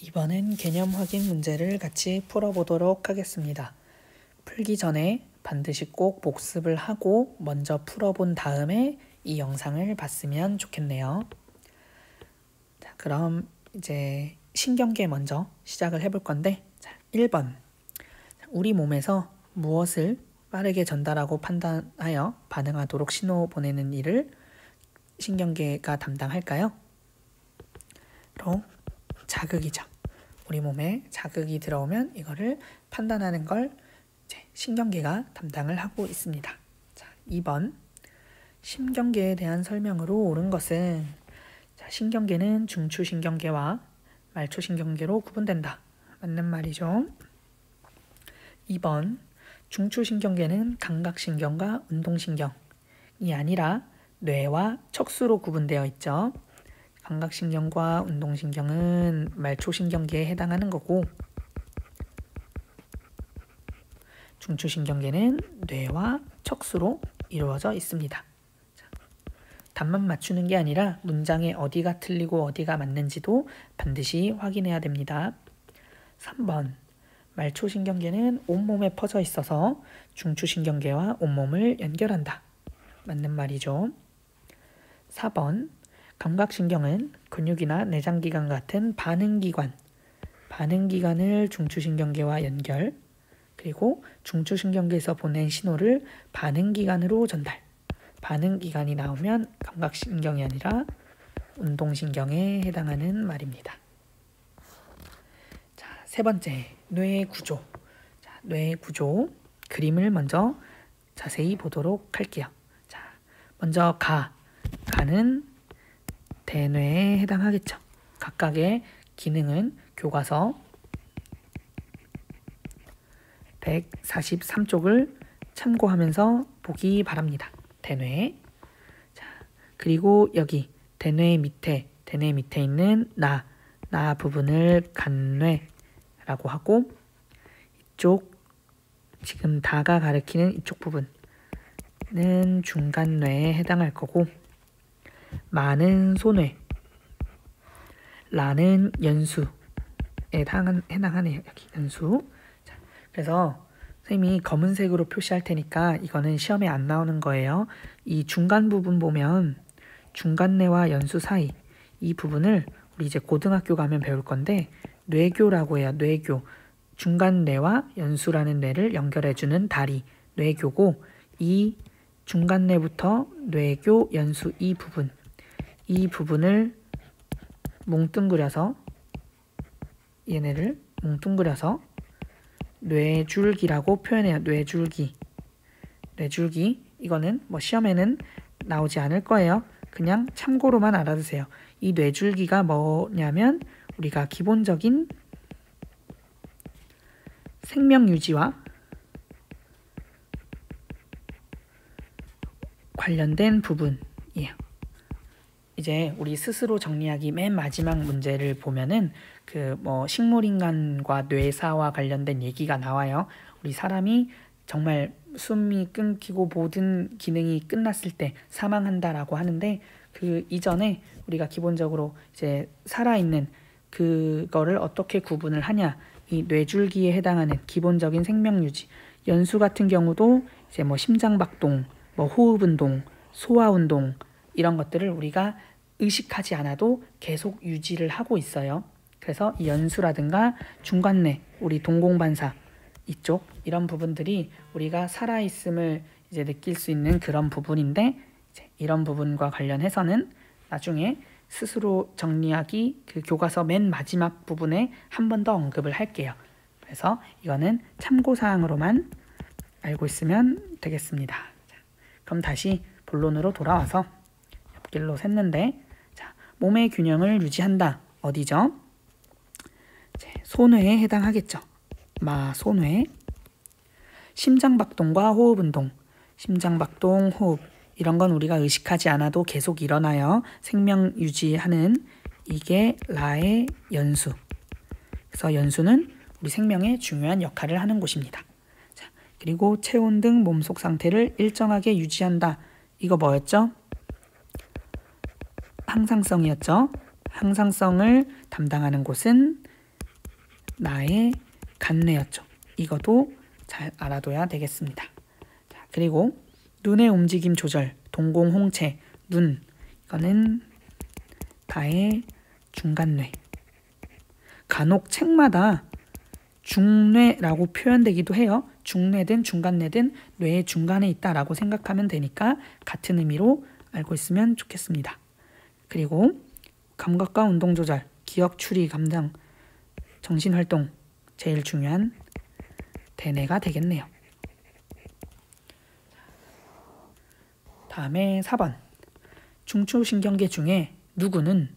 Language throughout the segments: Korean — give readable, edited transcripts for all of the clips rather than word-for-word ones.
이번엔 개념 확인 문제를 같이 풀어보도록 하겠습니다. 풀기 전에 반드시 꼭 복습을 하고 먼저 풀어본 다음에 이 영상을 봤으면 좋겠네요. 자, 그럼 이제 신경계 먼저 시작을 해볼 건데, 1번. 우리 몸에서 무엇을 빠르게 전달하고 판단하여 반응하도록 신호 보내는 일을 신경계가 담당할까요? 바로 자극이죠. 우리 몸에 자극이 들어오면 이거를 판단하는 걸 이제 신경계가 담당을 하고 있습니다. 자, 2번. 신경계에 대한 설명으로 옳은 것은, 자, 신경계는 중추신경계와 말초신경계로 구분된다. 맞는 말이죠. 2번. 중추신경계는 감각신경과 운동신경이 아니라 뇌와 척수로 구분되어 있죠. 감각신경과 운동신경은 말초신경계에 해당하는 거고, 중추신경계는 뇌와 척수로 이루어져 있습니다. 자, 답만 맞추는 게 아니라 문장에 어디가 틀리고 어디가 맞는지도 반드시 확인해야 됩니다. 3번. 말초신경계는 온몸에 퍼져 있어서 중추신경계와 온몸을 연결한다. 맞는 말이죠. 4번. 감각신경은 근육이나 내장기관 같은 반응기관을 중추신경계와 연결, 그리고 중추신경계에서 보낸 신호를 반응기관으로 전달. 반응기관이 나오면 감각신경이 아니라 운동신경에 해당하는 말입니다. 자, 세 번째, 뇌의 구조. 자, 뇌의 구조 그림을 먼저 자세히 보도록 할게요. 자, 먼저 가는 대뇌에 해당하겠죠. 각각의 기능은 교과서 143쪽을 참고하면서 보기 바랍니다. 대뇌. 자, 그리고 여기 대뇌 밑에 있는 나 부분을 간뇌라고 하고, 이쪽 지금 다가 가리키는 이쪽 부분은 중간뇌에 해당할 거고, 마는 소뇌, 라는 연수에 해당하네요. 여기 연수. 자, 그래서 선생님이 검은색으로 표시할 테니까 이거는 시험에 안 나오는 거예요. 이 중간 부분 보면 중간뇌와 연수 사이, 이 부분을 우리 이제 고등학교 가면 배울 건데 뇌교라고 해요. 뇌교. 중간뇌와 연수라는 뇌를 연결해주는 다리, 뇌교고, 이 중간뇌부터 뇌교, 연수 이 부분을 얘네를 뭉뚱그려서 뇌줄기라고 표현해요. 뇌줄기. 이거는 뭐 시험에는 나오지 않을 거예요. 그냥 참고로만 알아두세요. 이 뇌줄기가 뭐냐면 우리가 기본적인 생명 유지와 관련된 부분이에요. 이제 우리 스스로 정리하기 맨 마지막 문제를 보면은 그 뭐 식물인간과 뇌사와 관련된 얘기가 나와요. 우리 사람이 정말 숨이 끊기고 모든 기능이 끝났을 때 사망한다라고 하는데, 그 이전에 우리가 기본적으로 이제 살아있는 그거를 어떻게 구분을 하냐, 이 뇌줄기에 해당하는 기본적인 생명 유지, 연수 같은 경우도 이제 뭐 심장박동, 뭐 호흡운동, 소화운동, 이런 것들을 우리가 의식하지 않아도 계속 유지를 하고 있어요. 그래서 이 연수라든가 중간뇌, 우리 동공반사 이쪽, 이런 부분들이 우리가 살아있음을 이제 느낄 수 있는 그런 부분인데, 이제 이런 부분과 관련해서는 나중에 스스로 정리하기 그 교과서 맨 마지막 부분에 한 번 더 언급을 할게요. 그래서 이거는 참고사항으로만 알고 있으면 되겠습니다. 자, 그럼 다시 본론으로 돌아와서 옆길로 샜는데, 자, 몸의 균형을 유지한다. 어디죠? 소뇌에 해당하겠죠. 소뇌. 심장박동과 호흡운동, 심장박동, 호흡, 이런 건 우리가 의식하지 않아도 계속 일어나요. 생명 유지하는, 이게 라의 연수. 그래서 연수는 우리 생명에 중요한 역할을 하는 곳입니다. 자, 그리고 체온 등 몸속 상태를 일정하게 유지한다. 이거 뭐였죠? 항상성이었죠. 항상성을 담당하는 곳은 나의 간뇌였죠. 이것도 잘 알아둬야 되겠습니다. 자, 그리고 눈의 움직임 조절, 동공홍채, 눈, 이거는 나의 중간뇌. 간혹 책마다 중뇌라고 표현되기도 해요. 중뇌든 중간뇌든 뇌의 중간에 있다라고 생각하면 되니까 같은 의미로 알고 있으면 좋겠습니다. 그리고 감각과 운동 조절, 기억, 추리, 감정, 정신활동, 제일 중요한 대뇌가 되겠네요. 다음에 4번. 중추신경계 중에 누구는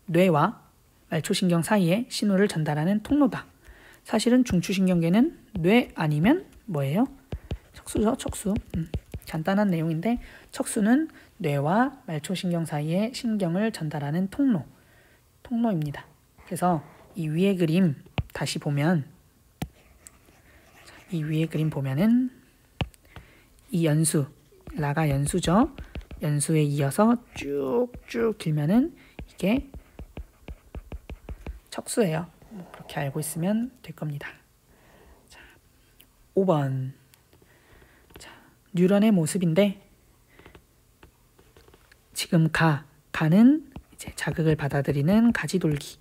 뇌와 말초신경 사이에 신호를 전달하는 통로다. 사실은 중추신경계는 뇌 아니면 뭐예요? 척수죠, 척수. 간단한 내용인데 척수는 뇌와 말초신경 사이에 신경을 전달하는 통로입니다. 그래서 이 위의 그림 다시 보면 이 위의 그림 보면은 이 연수, 라가 연수죠. 연수에 이어서 쭉쭉 길면은 이게 척수예요. 그렇게 알고 있으면 될 겁니다. 자, 5번. 자, 뉴런의 모습인데 지금 가는 이제 자극을 받아들이는 가지돌기.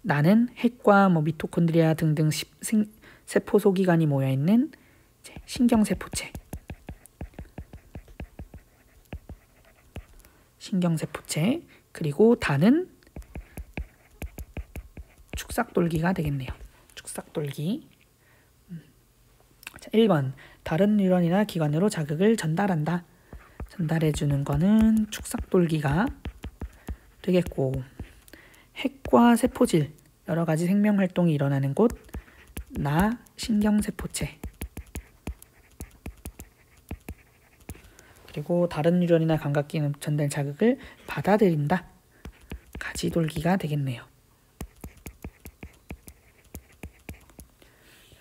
나는 핵과 미토콘드리아 등등 세포 소기관이 모여 있는 신경세포체. 그리고 다는 축삭돌기가 되겠네요. 축삭돌기. 자, 1번. 다른 뉴런이나 기관으로 자극을 전달한다. 전달해주는 거는 축삭돌기가 되겠고, 핵과 세포질, 여러 가지 생명활동이 일어나는 곳, 나 신경세포체. 그리고 다른 뉴런이나 감각기는 전달 자극을 받아들인다. 가지돌기가 되겠네요.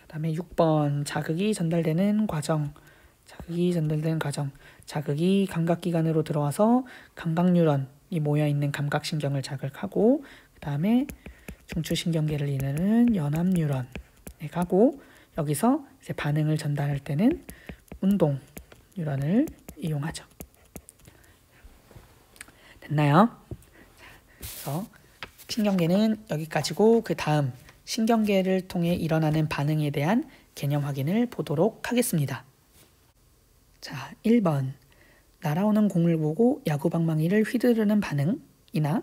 그 다음에 6번. 자극이 전달되는 과정. 자극이 감각기관으로 들어와서 감각뉴런이 모여있는 감각신경을 자극하고 그 다음에 중추신경계를 이루는 연합뉴런에 가고 여기서 이제 반응을 전달할 때는 운동뉴런을 이용하죠. 됐나요? 그래서 신경계는 여기까지고 그 다음 신경계를 통해 일어나는 반응에 대한 개념 확인을 보도록 하겠습니다. 자, 1번. 날아오는 공을 보고 야구방망이를 휘두르는 반응이나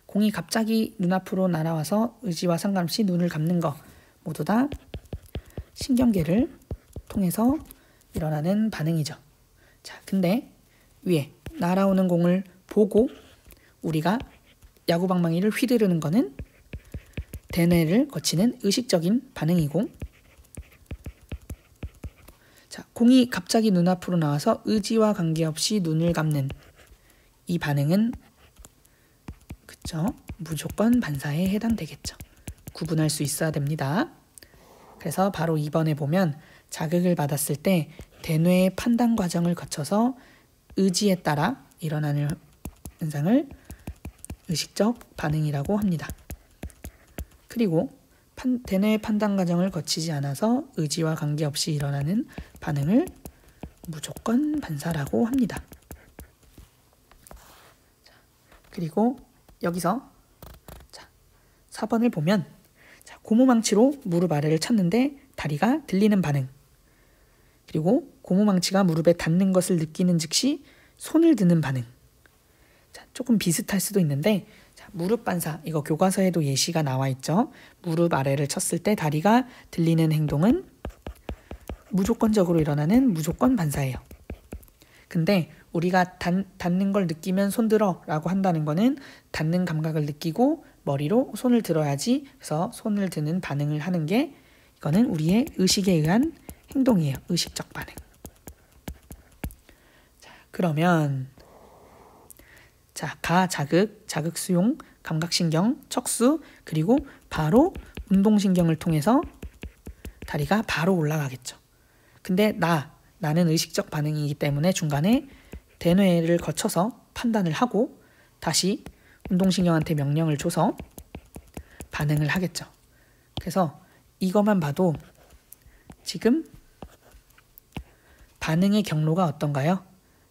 공이 갑자기 눈앞으로 날아와서 의지와 상관없이 눈을 감는 거 모두 다 신경계를 통해서 일어나는 반응이죠. 자, 근데 위에 날아오는 공을 보고 우리가 야구방망이를 휘두르는 거는 대뇌를 거치는 의식적인 반응이고, 자, 공이 갑자기 눈앞으로 나와서 의지와 관계없이 눈을 감는 이 반응은 그쵸? 무조건 반사에 해당되겠죠. 구분할 수 있어야 됩니다. 그래서 바로 2번에 보면 자극을 받았을 때 대뇌의 판단 과정을 거쳐서 의지에 따라 일어나는 현상을 의식적 반응이라고 합니다. 그리고 대뇌의 판단 과정을 거치지 않아서 의지와 관계없이 일어나는 반응을 무조건 반사라고 합니다. 그리고 여기서 4번을 보면 고무망치로 무릎 아래를 쳤는데 다리가 들리는 반응, 그리고 고무망치가 무릎에 닿는 것을 느끼는 즉시 손을 드는 반응. 조금 비슷할 수도 있는데 무릎 반사, 이거 교과서에도 예시가 나와 있죠. 무릎 아래를 쳤을 때 다리가 들리는 행동은 무조건적으로 일어나는 무조건 반사예요. 근데 우리가 닿는 걸 느끼면 손 들어 라고 한다는 거는 닿는 감각을 느끼고 머리로 손을 들어야지, 그래서 손을 드는 반응을 하는 게 이거는 우리의 의식에 의한 행동이에요. 의식적 반응. 자, 그러면 자극 수용, 감각신경, 척수, 그리고 바로 운동신경을 통해서 다리가 바로 올라가겠죠. 근데 나는 의식적 반응이기 때문에 중간에 대뇌를 거쳐서 판단을 하고 다시 운동신경한테 명령을 줘서 반응을 하겠죠. 그래서 이것만 봐도 지금 반응의 경로가 어떤가요?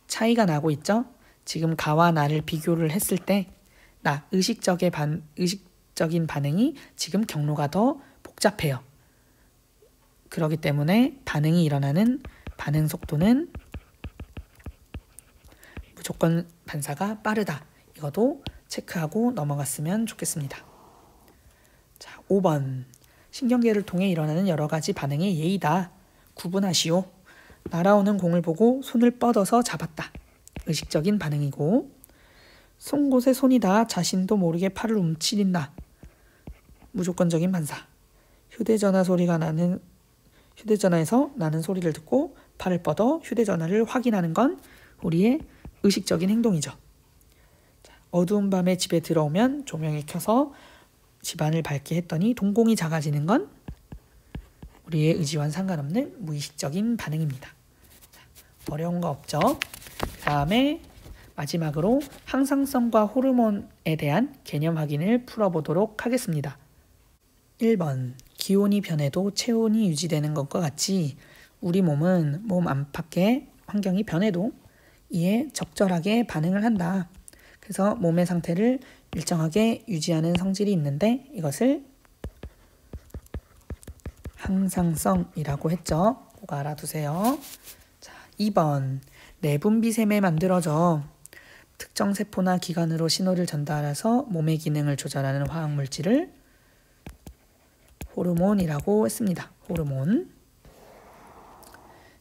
차이가 나고 있죠? 지금 가와 나를 비교를 했을 때 의식적인 반응이 지금 경로가 더 복잡해요. 그렇기 때문에 반응이 일어나는 반응 속도는 무조건 반사가 빠르다. 이것도 체크하고 넘어갔으면 좋겠습니다. 자, 5번. 신경계를 통해 일어나는 여러 가지 반응의 예의다. 구분하시오. 날아오는 공을 보고 손을 뻗어서 잡았다. 의식적인 반응이고, 송곳에 손이 닿아 자신도 모르게 팔을 움츠린다. 무조건적인 반사. 휴대전화에서 나는 소리를 듣고 팔을 뻗어 휴대전화를 확인하는 건 우리의 의식적인 행동이죠. 어두운 밤에 집에 들어오면 조명을 켜서 집안을 밝게 했더니 동공이 작아지는 건 우리의 의지와는 상관없는 무의식적인 반응입니다. 어려운 거 없죠? 그 다음에 마지막으로 항상성과 호르몬에 대한 개념 확인을 풀어보도록 하겠습니다. 1번. 기온이 변해도 체온이 유지되는 것과 같이 우리 몸은 몸 안팎의 환경이 변해도 이에 적절하게 반응을 한다. 그래서 몸의 상태를 일정하게 유지하는 성질이 있는데 이것을 항상성이라고 했죠. 꼭 알아두세요. 자, 2번. 내분비샘에 만들어져 특정 세포나 기관으로 신호를 전달해서 몸의 기능을 조절하는 화학물질을 호르몬이라고 했습니다. 호르몬.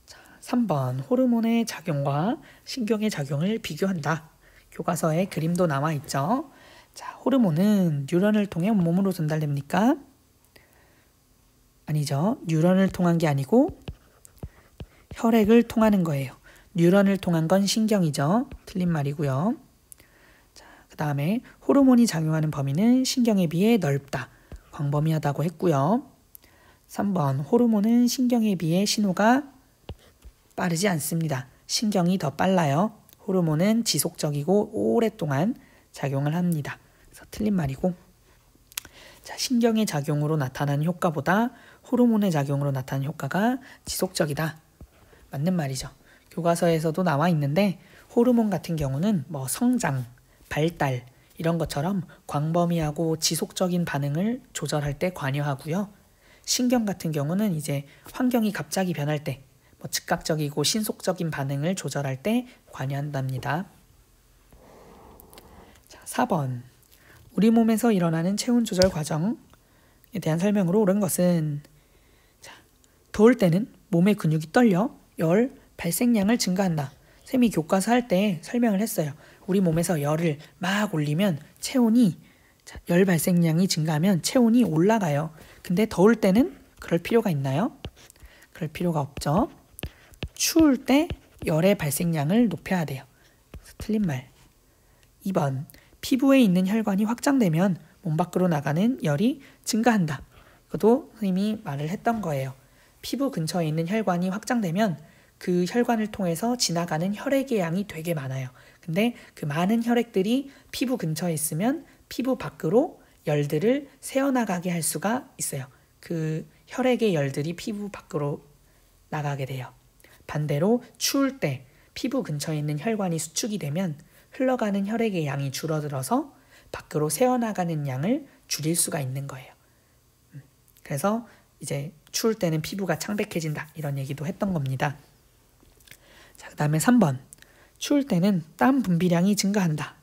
자, 3번. 호르몬의 작용과 신경의 작용을 비교한다. 교과서에 그림도 나와 있죠. 자, 호르몬은 뉴런을 통해 몸으로 전달됩니까? 아니죠. 뉴런을 통한 게 아니고 혈액을 통하는 거예요. 뉴런을 통한 건 신경이죠. 틀린 말이고요. 자, 그 다음에 호르몬이 작용하는 범위는 신경에 비해 넓다. 광범위하다고 했고요. 3번. 호르몬은 신경에 비해 신호가 빠르지 않습니다. 신경이 더 빨라요. 호르몬은 지속적이고 오랫동안 작용을 합니다. 그래서 틀린 말이고, 자, 신경의 작용으로 나타나는 효과보다 호르몬의 작용으로 나타나는 효과가 지속적이다. 맞는 말이죠. 교과서에서도 나와 있는데 호르몬 같은 경우는 뭐 성장, 발달 이런 것처럼 광범위하고 지속적인 반응을 조절할 때 관여하고요. 신경 같은 경우는 이제 환경이 갑자기 변할 때 뭐 즉각적이고 신속적인 반응을 조절할 때 관여한답니다. 자, 4번. 우리 몸에서 일어나는 체온 조절 과정에 대한 설명으로 옳은 것은, 자, 더울 때는 몸의 근육이 떨려 열 발생량을 증가한다. 쌤이 교과서 할 때 설명을 했어요. 우리 몸에서 열을 막 올리면 열 발생량이 증가하면 체온이 올라가요. 근데 더울 때는 그럴 필요가 있나요? 그럴 필요가 없죠. 추울 때 열의 발생량을 높여야 돼요. 틀린 말. 2번. 피부에 있는 혈관이 확장되면 몸 밖으로 나가는 열이 증가한다. 그것도 선생님이 말을 했던 거예요. 피부 근처에 있는 혈관이 확장되면 그 혈관을 통해서 지나가는 혈액의 양이 되게 많아요. 근데 그 많은 혈액들이 피부 근처에 있으면 피부 밖으로 열들을 새어나가게 할 수가 있어요. 그 혈액의 열들이 피부 밖으로 나가게 돼요. 반대로 추울 때 피부 근처에 있는 혈관이 수축이 되면 흘러가는 혈액의 양이 줄어들어서 밖으로 새어나가는 양을 줄일 수가 있는 거예요. 그래서 이제 추울 때는 피부가 창백해진다 이런 얘기도 했던 겁니다. 자, 그 다음에 3번. 추울 때는 땀 분비량이 증가한다.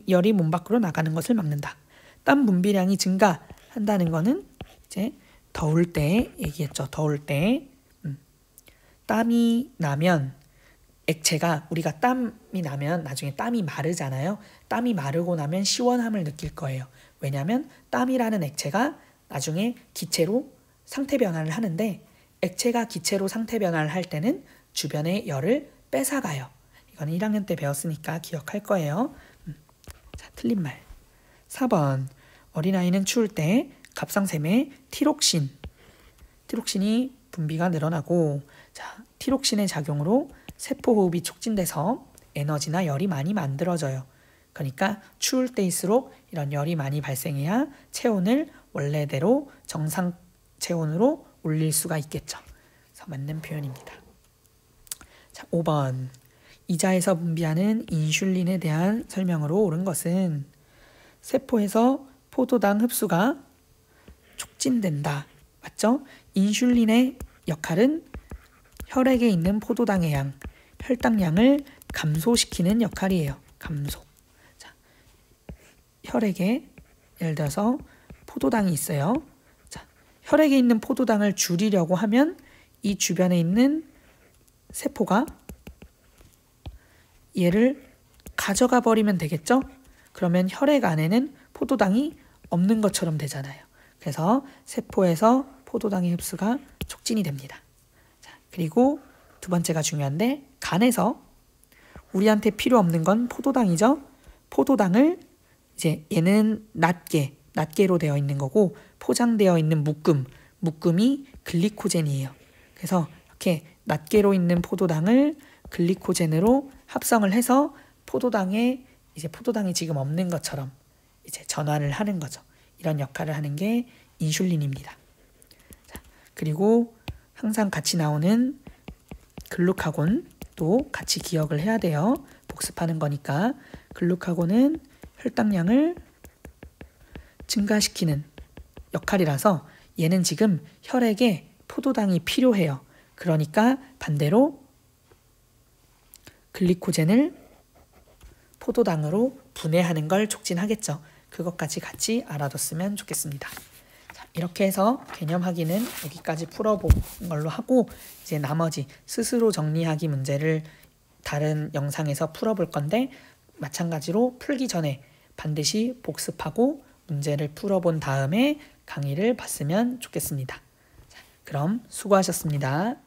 열이 몸 밖으로 나가는 것을 막는다. 땀 분비량이 증가한다는 거는 이제 더울 때 얘기했죠. 더울 때 땀이 나면 액체가, 우리가 땀이 나면 나중에 땀이 마르잖아요. 땀이 마르고 나면 시원함을 느낄 거예요. 왜냐하면 땀이라는 액체가 나중에 기체로 상태 변화를 하는데, 액체가 기체로 상태 변화를 할 때는 주변의 열을 뺏어가요. 이건 1학년 때 배웠으니까 기억할 거예요. 자, 틀린 말. 4번. 어린아이는 추울 때 갑상샘에 티록신이 분비가 늘어나고, 자, 티록신의 작용으로 세포호흡이 촉진돼서 에너지나 열이 많이 만들어져요. 그러니까 추울 때일수록 이런 열이 많이 발생해야 체온을 원래대로 정상 체온으로 올릴 수가 있겠죠. 그래서 맞는 표현입니다. 자, 5번. 이자에서 분비하는 인슐린에 대한 설명으로 옳은 것은 세포에서 포도당 흡수가 촉진된다. 맞죠? 인슐린의 역할은 혈액에 있는 포도당의 양, 혈당량을 감소시키는 역할이에요. 감소. 자, 혈액에 예를 들어서 포도당이 있어요. 자, 혈액에 있는 포도당을 줄이려고 하면 이 주변에 있는 세포가 얘를 가져가 버리면 되겠죠? 그러면 혈액 안에는 포도당이 없는 것처럼 되잖아요. 그래서 세포에서 포도당의 흡수가 촉진이 됩니다. 자, 그리고 두 번째가 중요한데 간에서 우리한테 필요 없는 건 포도당이죠. 포도당을 이제 얘는 낱개로 되어 있는 거고 포장되어 있는 묶음이 글리코젠이에요. 그래서 이렇게 낱개로 있는 포도당을 글리코젠으로 합성을 해서 포도당이 지금 없는 것처럼 이제 전환을 하는 거죠. 이런 역할을 하는 게 인슐린입니다. 자, 그리고 항상 같이 나오는 글루카곤도 같이 기억을 해야 돼요. 복습하는 거니까. 글루카곤은 혈당량을 증가시키는 역할이라서 얘는 지금 혈액에 포도당이 필요해요. 그러니까 반대로 글리코젠을 포도당으로 분해하는 걸 촉진하겠죠. 그것까지 같이 알아뒀으면 좋겠습니다. 자, 이렇게 해서 개념 확인은 여기까지 풀어본 걸로 하고 이제 나머지 스스로 정리하기 문제를 다른 영상에서 풀어볼 건데 마찬가지로 풀기 전에 반드시 복습하고 문제를 풀어본 다음에 강의를 봤으면 좋겠습니다. 자, 그럼 수고하셨습니다.